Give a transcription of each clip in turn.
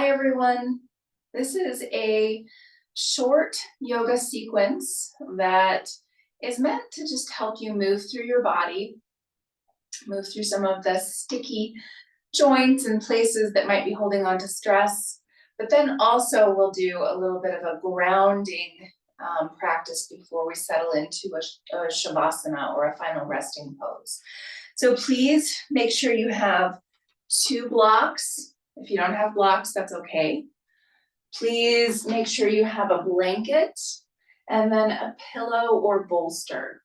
Hi everyone. This is a short yoga sequence that is meant to just help you move through your body, move through some of the sticky joints and places that might be holding on to stress. But then also we'll do a little bit of a grounding practice before we settle into a Savasana or a final resting pose. So please make sure you have 2 blocks. If you don't have blocks, that's okay. Please make sure you have a blanket and then a pillow or bolster.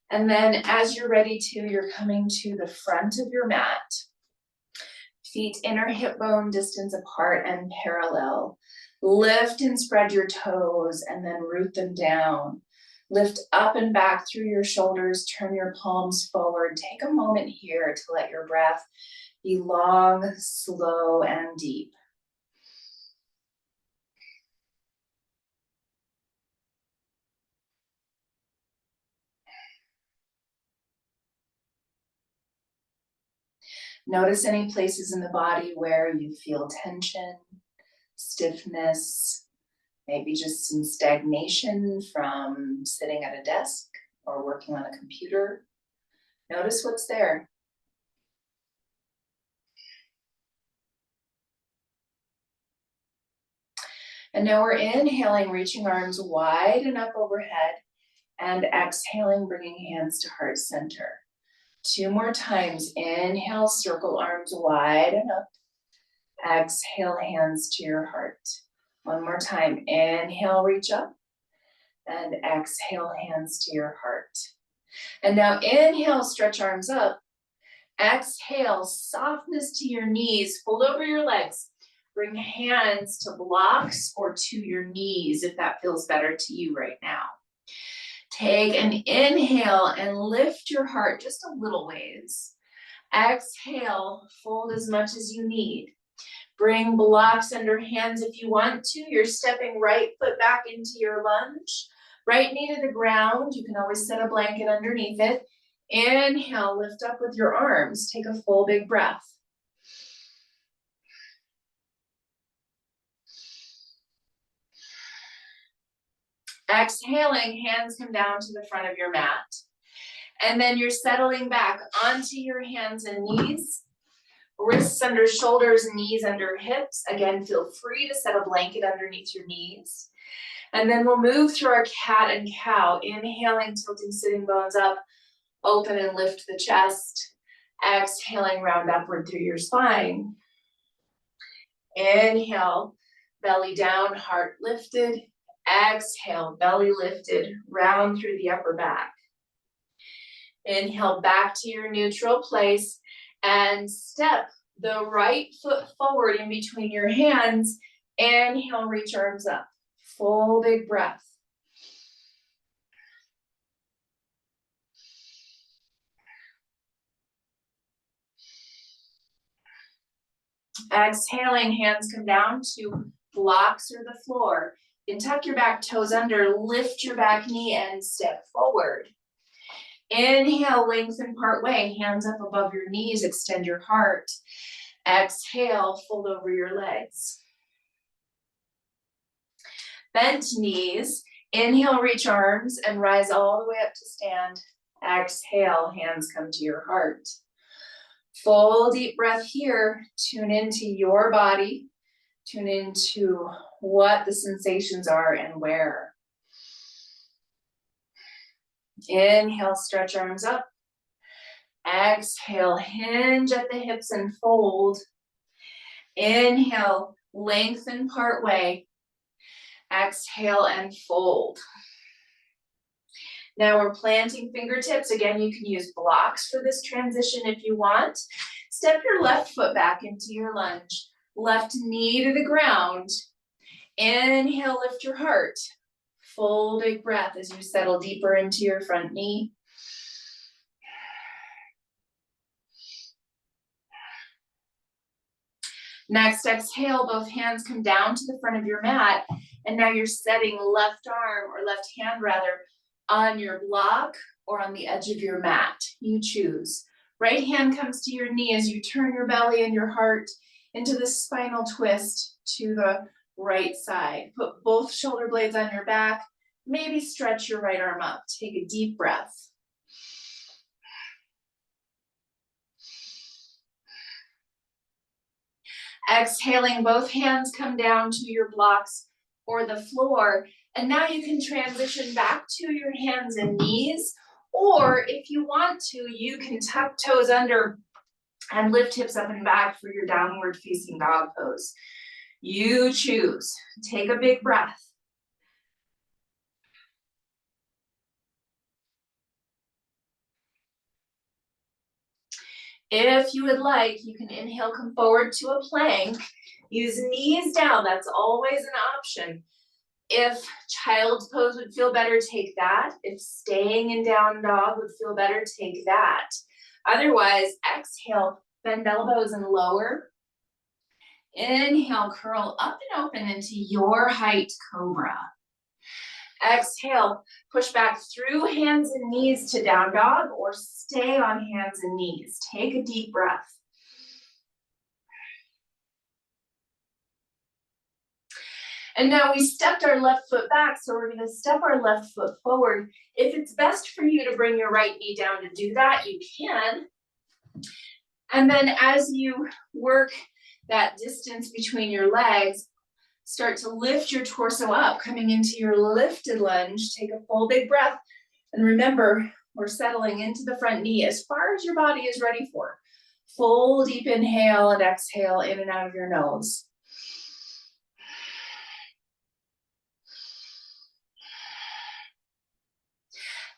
And then as you're ready to, you're coming to the front of your mat. Feet inner hip bone distance apart and parallel. Lift and spread your toes and then root them down. Lift up and back through your shoulders, turn your palms forward. Take a moment here to let your breath be long, slow, and deep. Notice any places in the body where you feel tension, stiffness, maybe just some stagnation from sitting at a desk or working on a computer. Notice what's there. And now we're inhaling, reaching arms wide and up overhead, and exhaling, bringing hands to heart center. 2 more times. Inhale, circle arms wide and up. Exhale, hands to your heart. 1 more time. Inhale, reach up. And exhale, hands to your heart. And now inhale, stretch arms up. Exhale, softness to your knees. Fold over your legs. Bring hands to blocks or to your knees if that feels better to you right now. Take an inhale and lift your heart just a little ways. Exhale, fold as much as you need. Bring blocks under hands if you want to. You're stepping right foot back into your lunge. Right knee to the ground. You can always set a blanket underneath it. Inhale, lift up with your arms. Take a full big breath. Exhaling, hands come down to the front of your mat. And then you're settling back onto your hands and knees. Wrists under shoulders, knees under hips. Again, feel free to set a blanket underneath your knees. And then we'll move through our cat and cow. Inhaling, tilting sitting bones up. Open and lift the chest. Exhaling, round upward through your spine. Inhale, belly down, heart lifted. Exhale, belly lifted, round through the upper back. Inhale, back to your neutral place and step the right foot forward in between your hands. Inhale, reach arms up. Full big breath. Exhaling, hands come down to blocks or the floor. And tuck your back toes under, lift your back knee and step forward. Inhale, lengthen part way, hands up above your knees, extend your heart. Exhale, fold over your legs. Bent knees, inhale, reach arms and rise all the way up to stand. Exhale, hands come to your heart. Full deep breath here, tune into your body, tune into what the sensations are and where. Inhale, stretch arms up. Exhale, hinge at the hips and fold. Inhale, lengthen part way. Exhale and fold. Now we're planting fingertips. Again, you can use blocks for this transition if you want. Step your left foot back into your lunge. Left knee to the ground. Inhale, lift your heart. Full big breath as you settle deeper into your front knee. Next, exhale, both hands come down to the front of your mat. And now you're setting left arm or left hand rather on your block or on the edge of your mat. You choose. Right hand comes to your knee as you turn your belly and your heart into the spinal twist to the right side. Put both shoulder blades on your back. Maybe stretch your right arm up. Take a deep breath. Exhaling, both hands come down to your blocks or the floor. And now you can transition back to your hands and knees. Or if you want to, you can tuck toes under and lift hips up and back for your downward facing dog pose. You choose. Take a big breath. If you would like, you can inhale, come forward to a plank. Use knees down, that's always an option. If child's pose would feel better, take that. If staying in down dog would feel better, take that. Otherwise, exhale, bend elbows and lower. Inhale, curl up and open into your height cobra. Exhale, push back through hands and knees to down dog or stay on hands and knees. Take a deep breath. And now we stepped our left foot back, so we're gonna step our left foot forward. If it's best for you to bring your right knee down to do that, you can. And then as you work that distance between your legs, start to lift your torso up, coming into your lifted lunge. Take a full big breath. And remember, we're settling into the front knee as far as your body is ready for. Full deep inhale and exhale in and out of your nose.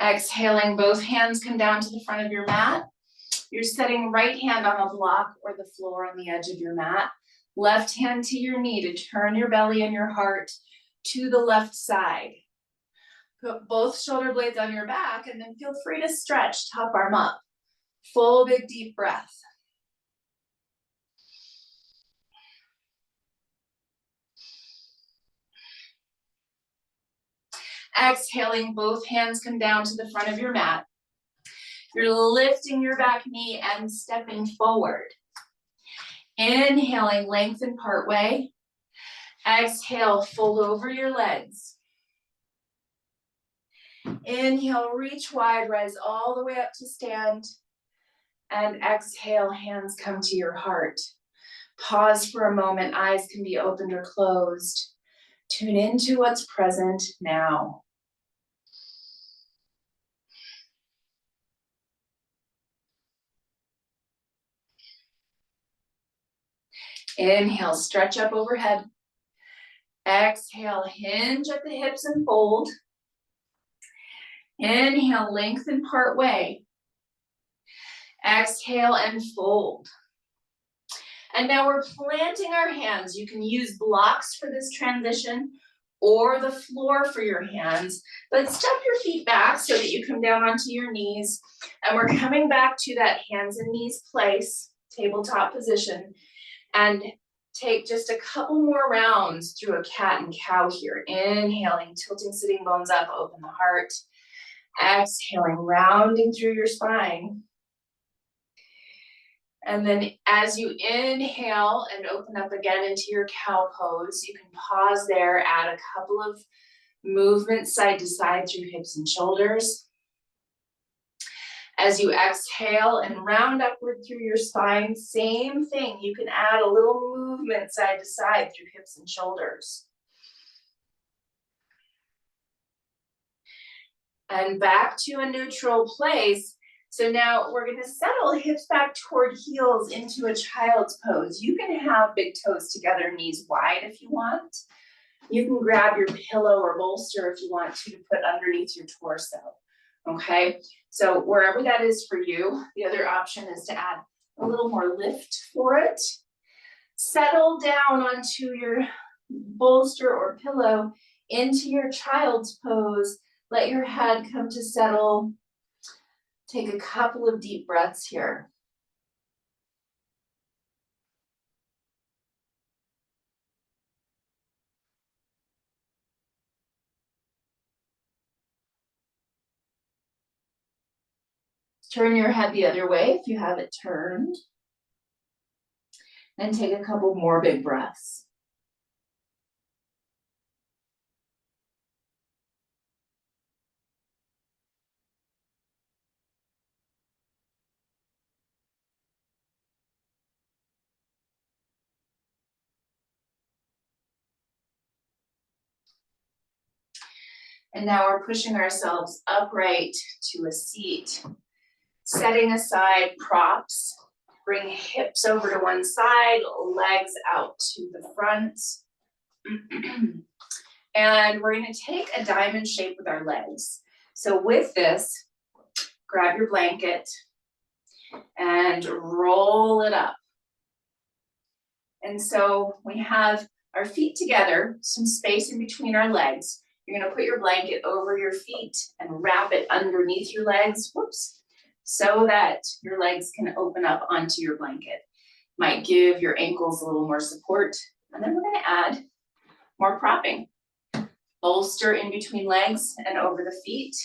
Exhaling, both hands come down to the front of your mat. You're setting right hand on a block or the floor on the edge of your mat. Left hand to your knee to turn your belly and your heart to the left side. Put both shoulder blades on your back and then feel free to stretch, top arm up. Full big deep breath. Exhaling, both hands come down to the front of your mat. You're lifting your back knee and stepping forward. Inhaling, lengthen part way. Exhale, fold over your legs. Inhale, reach wide, rise all the way up to stand. And exhale, hands come to your heart. Pause for a moment, eyes can be opened or closed. Tune into what's present now. Inhale, stretch up overhead. Exhale, hinge at the hips and fold. Inhale, lengthen part way. Exhale and fold. And now we're planting our hands. You can use blocks for this transition or the floor for your hands, but step your feet back so that you come down onto your knees. And we're coming back to that hands and knees place, tabletop position, and take just a couple more rounds through a cat and cow here. Inhaling, tilting sitting bones up, open the heart. Exhaling, rounding through your spine. And then as you inhale and open up again into your cow pose, you can pause there, add a couple of movements side to side through hips and shoulders. As you exhale and round upward through your spine, same thing. You can add a little movement side to side through hips and shoulders. And back to a neutral place. So now we're gonna settle hips back toward heels into a child's pose. You can have big toes together, knees wide if you want. You can grab your pillow or bolster if you want to put underneath your torso, okay? So wherever that is for you, the other option is to add a little more lift for it. Settle down onto your bolster or pillow into your child's pose. Let your head come to settle. Take a couple of deep breaths here. Turn your head the other way if you have it turned. And take a couple more big breaths. And now we're pushing ourselves upright to a seat, setting aside props. Bring hips over to one side, legs out to the front. And we're going to take a diamond shape with our legs. So with this, grab your blanket and roll it up. And so we have our feet together, some space in between our legs. You're going to put your blanket over your feet and wrap it underneath your legs, so that your legs can open up onto your blanket. Might give your ankles a little more support. And then we're going to add more propping. Bolster in between legs and over the feet.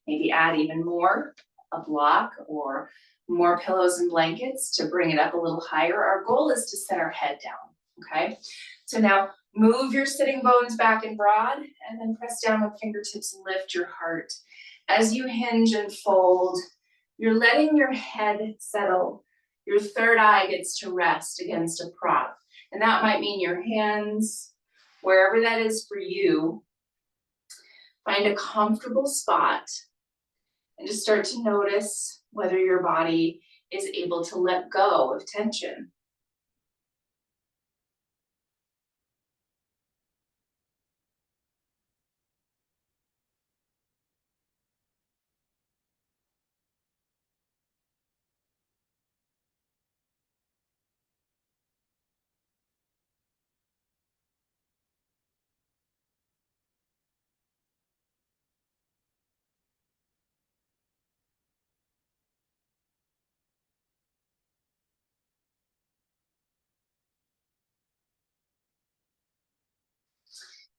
Maybe add even more, a block or more pillows and blankets to bring it up a little higher. Our goal is to set our head down, okay? So now move your sitting bones back and broad, and then press down with fingertips and lift your heart. As you hinge and fold, you're letting your head settle. Your third eye gets to rest against a prop. And that might mean your hands, wherever that is for you. Find a comfortable spot and just start to notice whether your body is able to let go of tension.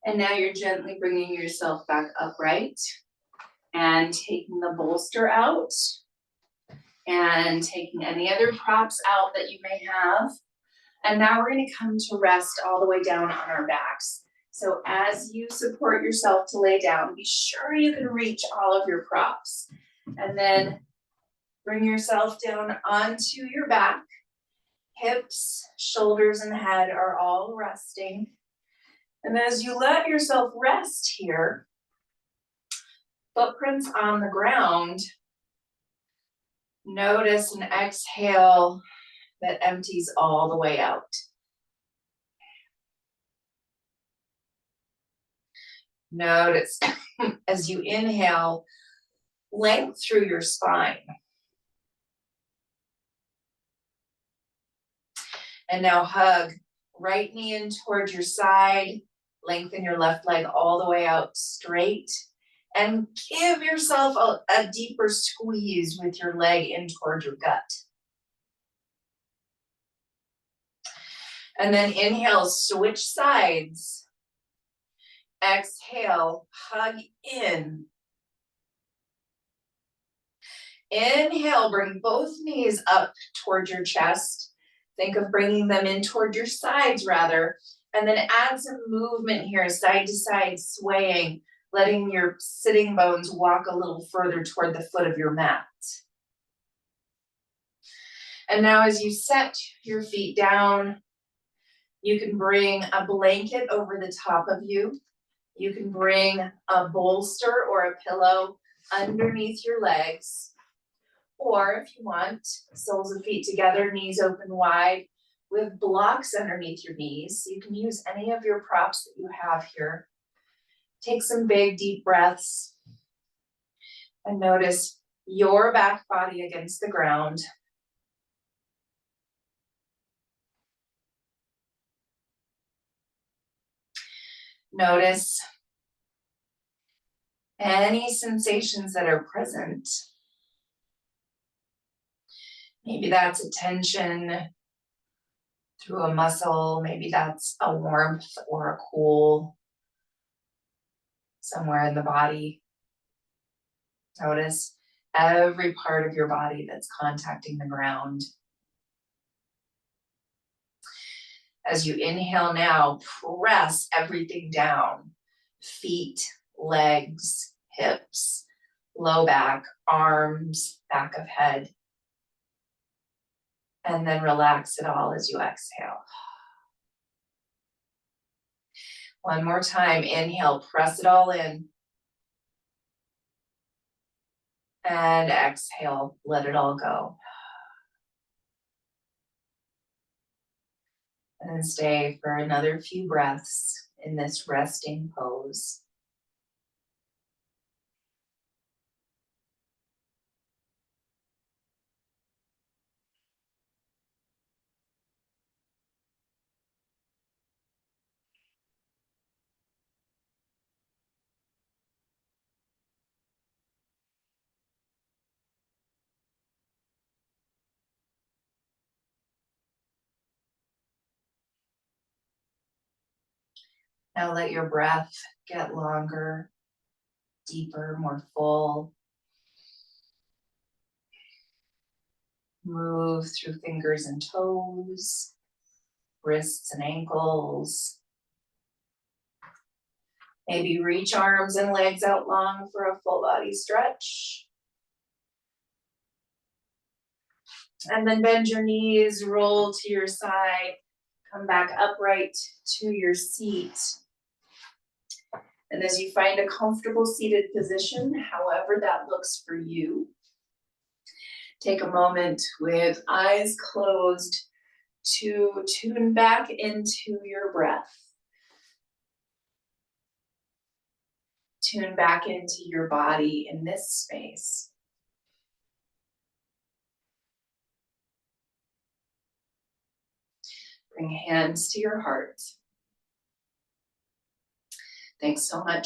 And now you're gently bringing yourself back upright and taking the bolster out and taking any other props out that you may have. And now we're going to come to rest all the way down on our backs. So as you support yourself to lay down, be sure you can reach all of your props. And then bring yourself down onto your back. Hips, shoulders, and head are all resting. And as you let yourself rest here, footprints on the ground, notice an exhale that empties all the way out. Notice as you inhale, length through your spine. And now hug right knee in towards your side, lengthen your left leg all the way out straight, and give yourself a deeper squeeze with your leg in towards your gut. And then inhale, switch sides. Exhale, hug in. Inhale, bring both knees up towards your chest. Think of bringing them in toward your sides rather. And then add some movement here, side to side, swaying, letting your sitting bones walk a little further toward the foot of your mat. And now as you set your feet down, you can bring a blanket over the top of you. You can bring a bolster or a pillow underneath your legs. Or if you want, soles of feet together, knees open wide, with blocks underneath your knees. You can use any of your props that you have here. Take some big, deep breaths. And notice your back body against the ground. Notice any sensations that are present. Maybe that's a tension through a muscle. Maybe that's a warmth or a cool somewhere in the body. Notice every part of your body that's contacting the ground. As you inhale now, press everything down. Feet, legs, hips, low back, arms, back of head. And then relax it all as you exhale. One more time, inhale, press it all in. And exhale, let it all go. And then stay for another few breaths in this resting pose. Now let your breath get longer, deeper, more full. Move through fingers and toes, wrists and ankles. Maybe reach arms and legs out long for a full body stretch. And then bend your knees, roll to your side, come back upright to your seat. And as you find a comfortable seated position, however that looks for you, take a moment with eyes closed to tune back into your breath. Tune back into your body in this space. Bring hands to your heart. Thanks so much